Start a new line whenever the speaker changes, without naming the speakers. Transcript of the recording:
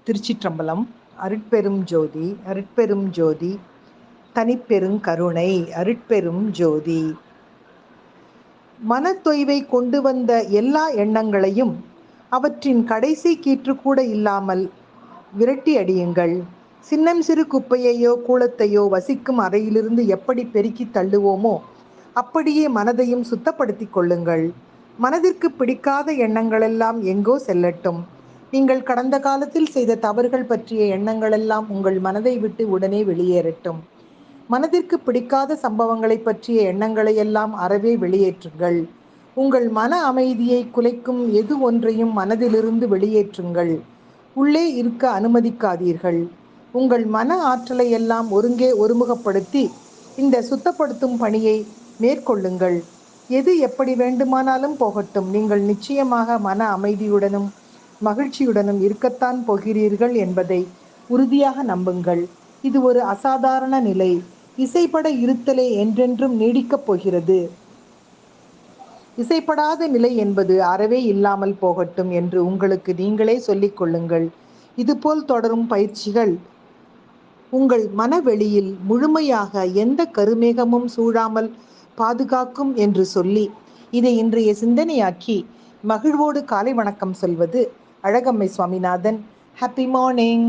திருச்சிற்றம்பலம். அருட்பெரும் ஜோதி அருட்பெரும் ஜோதி தனிப்பெருங்கருணை அருட்பெரும் ஜோதி. மனத்தொய்வை கொண்டு வந்த எல்லா எண்ணங்களையும் அவற்றின் கடைசி கீற்று கூட இல்லாமல் விரட்டி அடியுங்கள். சின்னம் சிறு குப்பையையோ கூளத்தையோ வசிக்கும் அறையிலிருந்து எப்படி பெருக்கி தள்ளுவோமோ அப்படியே மனதையும் சுத்தப்படுத்திக் கொள்ளுங்கள். மனதிற்கு பிடிக்காத எண்ணங்களெல்லாம் எங்கோ செல்லட்டும். நீங்கள் கடந்த காலத்தில் செய்த தவறுகள் பற்றிய எண்ணங்களெல்லாம் உங்கள் மனதை விட்டு உடனே வெளியேறட்டும். மனதிற்கு பிடிக்காத சம்பவங்களை பற்றிய எண்ணங்களை எல்லாம் அறவே வெளியேற்றுங்கள். உங்கள் மன அமைதியை குலைக்கும் எது ஒன்றையும் மனதிலிருந்து வெளியேற்றுங்கள். உள்ளே இருக்க அனுமதிக்காதீர்கள். உங்கள் மன ஆற்றலை எல்லாம் ஒருமுகப்படுத்தி இந்த சுத்தப்படுத்தும் பணியை மேற்கொள்ளுங்கள். எது எப்படி வேண்டுமானாலும் போகட்டும், நீங்கள் நிச்சயமாக மன அமைதியுடனும் மகிழ்ச்சியுடனும் இருக்கத்தான் போகிறீர்கள் என்பதை உறுதியாக நம்புங்கள். இது ஒரு அசாதாரண நிலை. இசைப்பட இருத்தலே என்றென்றும் நீடிக்கப் போகிறது. இசைப்படாத நிலை என்பது அறவே இல்லாமல் போகட்டும் என்று உங்களுக்கு நீங்களே சொல்லிக் கொள்ளுங்கள். இதுபோல் தொடரும் பயிற்சிகள் உங்கள் மனவெளியில் முழுமையாக எந்த கருமேகமும் சூழாமல் பாதுகாக்கும் என்று சொல்லி இதை இன்றைய சிந்தனையாக்கி மகிழ்வோடு காலை வணக்கம் சொல்வது அழகம்மை சுவாமிநாதன். Happy morning.